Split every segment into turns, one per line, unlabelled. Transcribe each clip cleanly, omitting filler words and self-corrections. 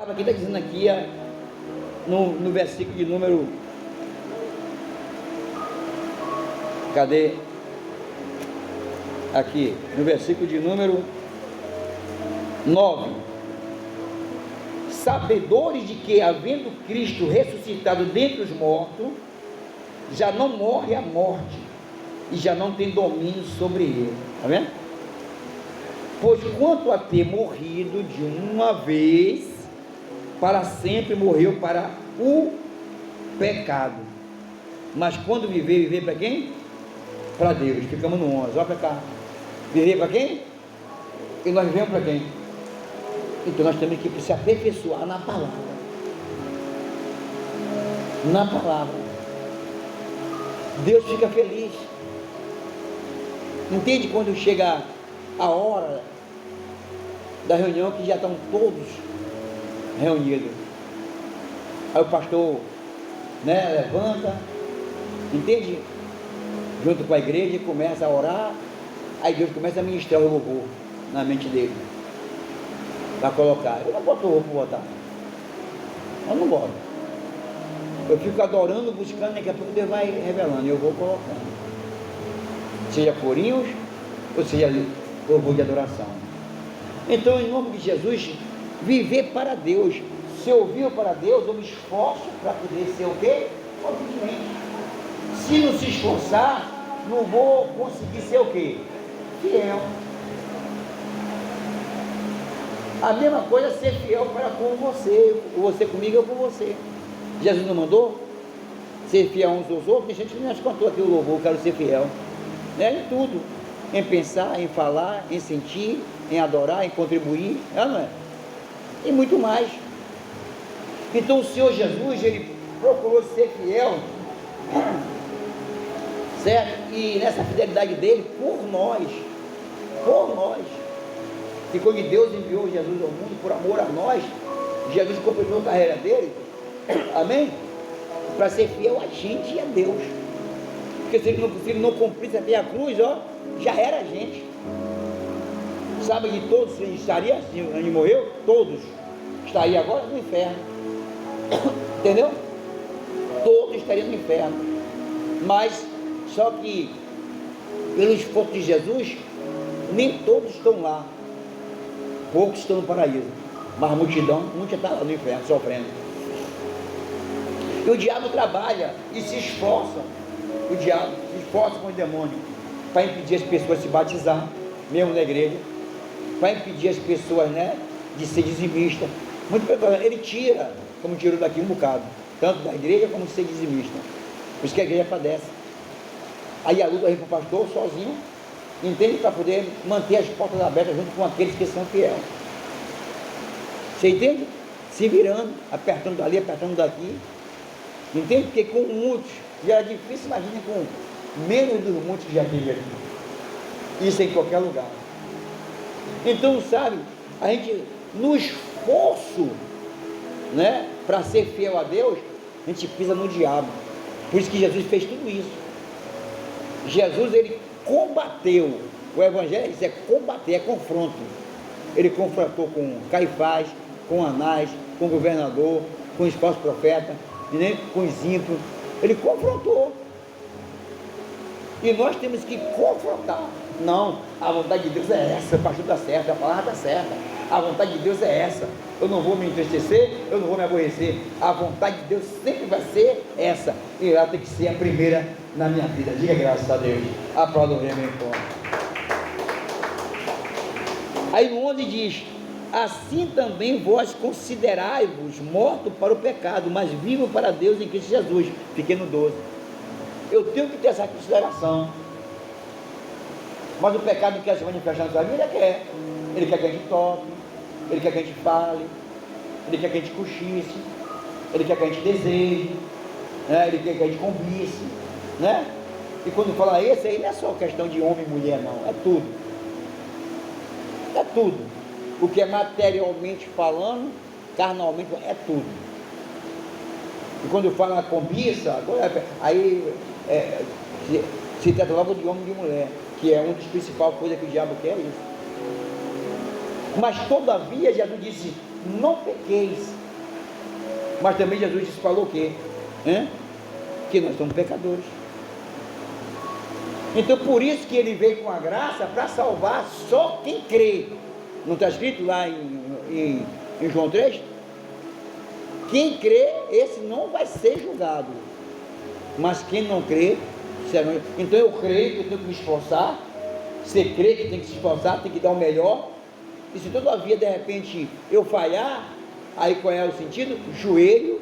Aqui está dizendo aqui no versículo de número, cadê? Aqui, no versículo de número 9: sabedores de que, havendo Cristo ressuscitado dentre os mortos, já não morre a morte, e já não tem domínio sobre ele. Está vendo? Pois quanto a ter morrido de uma vez, para sempre morreu para o pecado, mas quando viver para quem? Para Deus. Ficamos no 11, olha para cá. Viver para quem? E nós vivemos para quem? Então nós temos que se aperfeiçoar na palavra. Na palavra. Deus fica feliz. Entende quando chega a hora da reunião, que já estão todos reunidos? Aí o pastor, levanta, entende? Junto com a igreja, começa a orar. Aí Deus começa a ministrar o louvor na mente dele, para colocar. Eu não boto roupa para botar, eu não boto. Eu fico adorando, buscando, daqui a pouco Deus vai revelando e eu vou colocando, seja corinhos ou seja louvor de adoração. Então, em nome de Jesus, viver para Deus. Se eu vivo para Deus, eu me esforço para poder ser o quê? Obediente. Se não se esforçar, não vou conseguir ser o quê? Fiel. A mesma coisa é ser fiel para com você, você comigo, eu com você. Jesus não mandou ser fiel uns aos outros? Tem gente que não contou aqui o louvor, eu quero ser fiel, em tudo, em pensar, em falar, em sentir, em adorar, em contribuir, não é? E muito mais. Então o Senhor Jesus, ele procurou ser fiel, certo? E nessa fidelidade dele por nós, e quando Deus enviou Jesus ao mundo por amor a nós, Jesus completou a carreira dele, amém? Para ser fiel a gente e a Deus. Porque se ele não cumprisse até a cruz, já era a gente. Sabe de todos ele estaria, se ele morreu, todos estariam agora no inferno. Entendeu? Todos estariam no inferno. Mas só que pelo esforço de Jesus, nem todos estão lá. Poucos estão no paraíso, mas a multidão, muita está lá no inferno, sofrendo. E o diabo trabalha e se esforça. O diabo se esforça com o demônio para impedir as pessoas de se batizar, mesmo na igreja, para impedir as pessoas, de ser dizimista. Muito pelo contrário, ele tira, como tirou daqui um bocado, tanto da igreja como de ser dizimista. Por isso que a igreja padece. Aí a luta vem para o pastor sozinho, entende? Para poder manter as portas abertas junto com aqueles que são fiéis. Você entende? Se virando, apertando dali, apertando daqui. Entende? Porque com muitos já é difícil, imagina com menos dos muitos que já teve aqui. Isso em qualquer lugar. Então, sabe, a gente, no esforço, para ser fiel a Deus, a gente pisa no diabo. Por isso que Jesus fez tudo isso. Jesus, ele combateu. O evangelho, isso é combater, é confronto. Ele confrontou com Caifás, com Anás, com o governador, com os falsos profetas, com os ímpios. Ele confrontou. E nós temos que confrontar. Não, a vontade de Deus é essa, o pastor está certo, a palavra está certa. A vontade de Deus é essa. Eu não vou me entristecer, eu não vou me aborrecer. A vontade de Deus sempre vai ser essa. E ela tem que ser a primeira na minha vida. Diga graças a Deus. Aplauda o rei, meu irmão. Aí no 11 diz: assim também vós considerai-vos mortos para o pecado, mas vivos para Deus em Cristo Jesus. Fiquei no 12. Eu tenho que ter essa consideração. Mas o pecado não quer se manifestar na sua vida, ele quer. Ele quer que a gente toque, ele quer que a gente fale, ele quer que a gente cochice, ele quer que a gente deseje, ele quer que a gente cobice, E quando fala esse aí, não é só questão de homem e mulher, não, é tudo. É tudo. O que é materialmente falando, carnalmente, é tudo. E quando fala cobiça, aí se trata logo de homem e de mulher, que é uma das principais coisas que o diabo quer, isso. Mas todavia, Jesus disse: não pequeis. Mas também Jesus falou o quê? Que nós somos pecadores. Então por isso que ele veio com a graça para salvar só quem crê. Não está escrito lá em João 3? Quem crê, esse não vai ser julgado. Mas quem não crê, será. Então eu creio que eu tenho que me esforçar. Você crê que tem que se esforçar, tem que dar o melhor. E se todavia de repente eu falhar, aí qual é o sentido? Joelho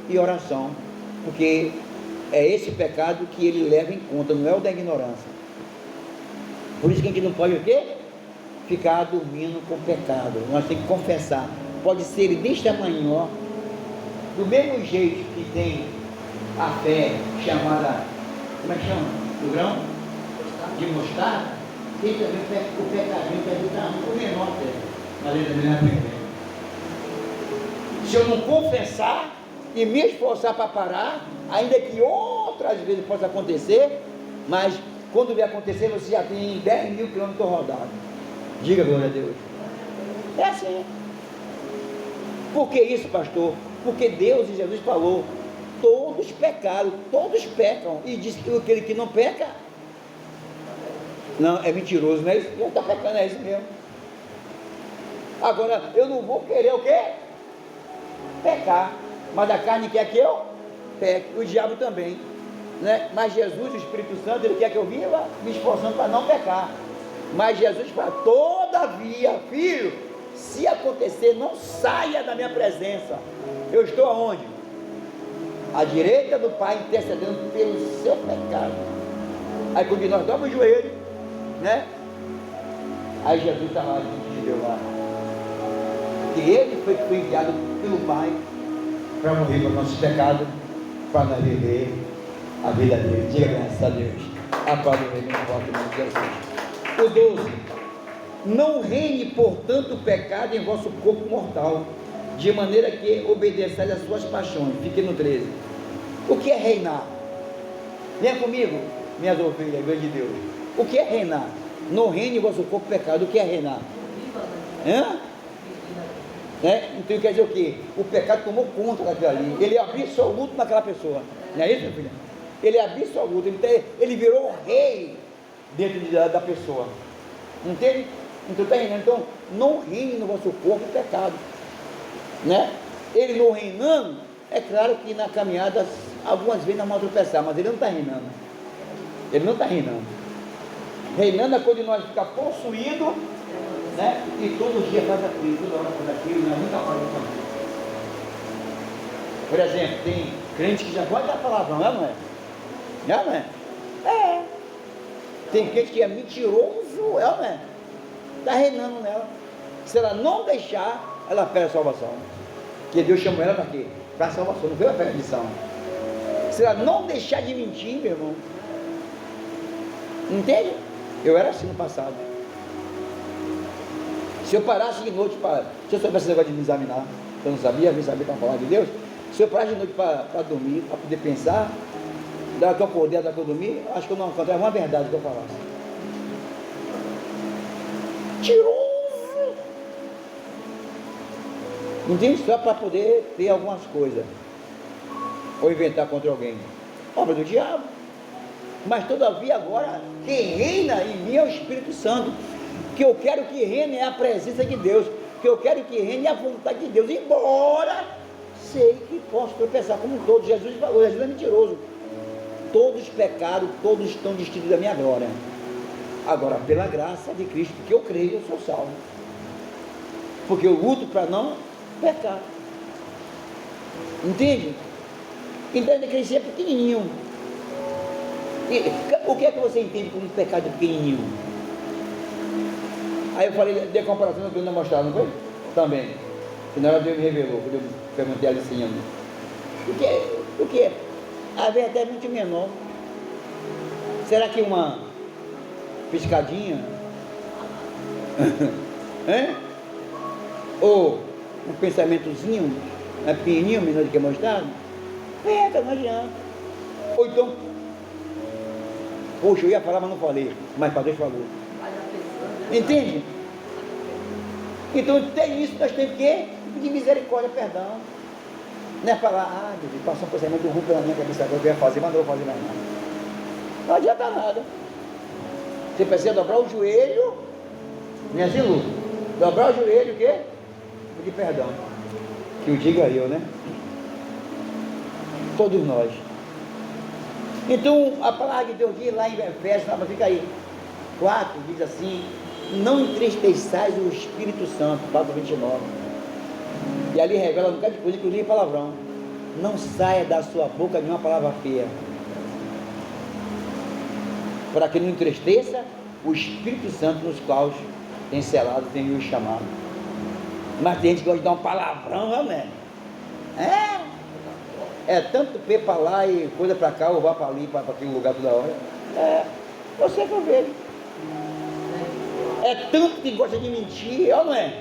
e oração. Porque é esse pecado que ele leva em conta, não é o da ignorância. Por isso que a gente não pode o quê? Ficar dormindo com o pecado. Nós temos que confessar. Pode ser deste tamanho, ó. Do mesmo jeito que tem a fé chamada, como é que chama? Do grão? De mostarda. Tem também o pecadinho que é do tamanho menor dele. Mas ele também não é perfeito. Se eu não confessar e me esforçar para parar, ainda que outras vezes possa acontecer, mas quando vier acontecer, você já tem 10.000 quilômetros rodados. Diga glória a Deus. É assim. Por que isso, pastor? Porque Deus e Jesus falou: todos pecaram, todos pecam. E diz que aquele que não peca, não, é mentiroso, não é isso? Ele está pecando, é isso mesmo. Agora, eu não vou querer o quê? Pecar. Mas a carne quer que eu peque, o diabo também, né? Mas Jesus, o Espírito Santo, ele quer que eu viva me esforçando para não pecar. Mas Jesus fala: todavia, filho, se acontecer, não saia da minha presença. Eu estou aonde? À direita do Pai, intercedendo pelo seu pecado. Aí quando nós dobramos o joelho, né? Aí Jesus está lá, a gente deu lá. Que ele foi enviado pelo Pai para morrer para nossos pecados, para nós viver a vida dele. Diga graças a Deus. Aplauda o reino de Jesus. O 12. Não reine, portanto, o pecado em vosso corpo mortal, de maneira que obedeçais às suas paixões. Fique no 13. O que é reinar? Venha comigo, minhas ovelhas, igreja de Deus. O que é reinar? Não reine em vosso corpo o pecado. O que é reinar? Então quer dizer o quê? O pecado tomou conta daquilo ali. Ele é absoluto naquela pessoa. Não é isso, meu filho? Ele é absoluto. Ele virou rei dentro da pessoa. Entende? Então está reinando. Então não reine no vosso corpo o pecado, né? Ele não reinando, é claro que na caminhada algumas vezes nós vamos tropeçar, mas ele não está reinando. Ele não está reinando. Reinando é quando nós ficamos possuídos, né? E todo dia faz aquilo, toda hora faz aquilo, nós nunca paramos com aquilo. Por exemplo, tem crente que já pode dar palavrão, não é? Não é? É. Tem crente que é mentiroso, não é? Está reinando nela. Se ela não deixar, ela perde a salvação. Porque Deus chamou ela para quê? Para a salvação, não veio para a perdição. Se ela não deixar de mentir, meu irmão, entende? Eu era assim no passado. Se eu parasse de noite para... Se eu soubesse esse negócio de me examinar, eu não sabia, vim saber para falar de Deus. Se eu parasse de noite para dormir, para poder pensar, da que eu acordei, da que eu dormi, acho que eu não encontrava uma verdade que eu falasse. Mentiroso! Entende? Só para poder ter algumas coisas. Ou inventar contra alguém. Obra do diabo. Mas todavia agora, quem reina em mim é o Espírito Santo. Que eu quero que reine é a presença de Deus. Que eu quero que reine é a vontade de Deus. Embora sei que posso tropeçar como todos. Jesus falou, Jesus é mentiroso. Todos pecaram, todos estão destituídos da minha glória. Agora, pela graça de Cristo, que eu creio, eu sou salvo. Porque eu luto para não pecar. Entende? Então ele quer ser pequenininho. E o que é que você entende como um pecado pequenininho? Aí eu falei, de comparação que eu não mostrava, não foi? Também. Que na hora Deus me revelou, quando eu perguntei a Alicinha. O que é? A verdade é muito menor. Será que uma piscadinha? Ou um pensamentozinho, pequenininho, menor do que mostrado? Não adianta. Ou então, poxa, eu ia falar, mas não falei. Mas para Deus falou. Entende? Então tem isso, nós temos que de misericórdia, perdão. Não é falar, meu Deus, passou um pensamento ruim pela minha cabeça agora, eu ia fazer, mas não vou fazer mais nada. Não adianta nada. Você precisa dobrar o joelho, não é assim, Lu? Dobrar o joelho, o quê? Pedir perdão. Que o diga eu, né? Todos nós. Então, a palavra de Deus diz lá em Efésios, fica aí, 4, diz assim: não entristeçais o Espírito Santo, 4:29. E ali revela um bocado de coisa, inclusive palavrão. Não saia da sua boca nenhuma palavra feia, para que não entristeça o Espírito Santo, nos quais tem selado, tem o chamado. Mas tem gente que gosta de dar um palavrão, amém? É tanto pé para lá e coisa para cá, ou vá para ali, para aquele lugar toda hora. Você que eu vejo. É tanto que gosta de mentir, ó, não é?